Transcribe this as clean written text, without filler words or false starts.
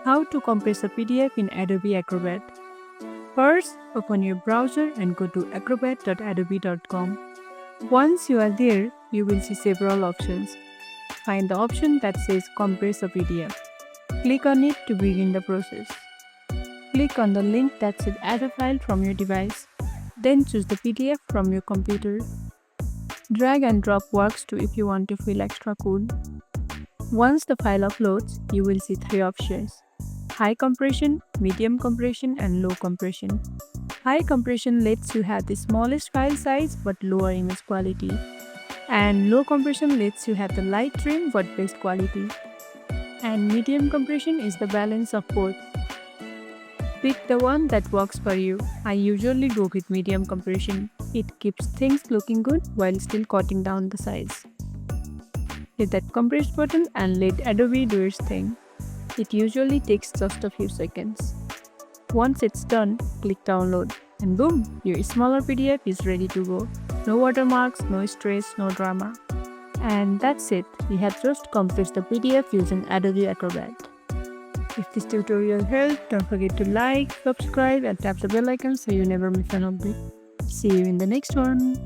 How to compress a PDF in Adobe Acrobat. First, open your browser and go to acrobat.adobe.com. Once you are there, you will see several options. Find the option that says Compress a PDF. Click on it to begin the process. Click on the link that says Add a file from your device. Then choose the PDF from your computer. Drag and drop works too if you want to feel extra cool. Once the file uploads, you will see three options: high compression, medium compression, and low compression. High compression lets you have the smallest file size but lower image quality. And low compression lets you have the light trim but best quality. And medium compression is the balance of both. Pick the one that works for you. I usually go with medium compression. It keeps things looking good while still cutting down the size. Hit that compress button and let Adobe do its thing. It usually takes just a few seconds. Once it's done, click download and boom, your smaller PDF is ready to go. No watermarks, no stress, no drama. And that's it. We have just compressed the PDF using Adobe Acrobat. If this tutorial helped, don't forget to like, subscribe and tap the bell icon so you never miss an update. See you in the next one.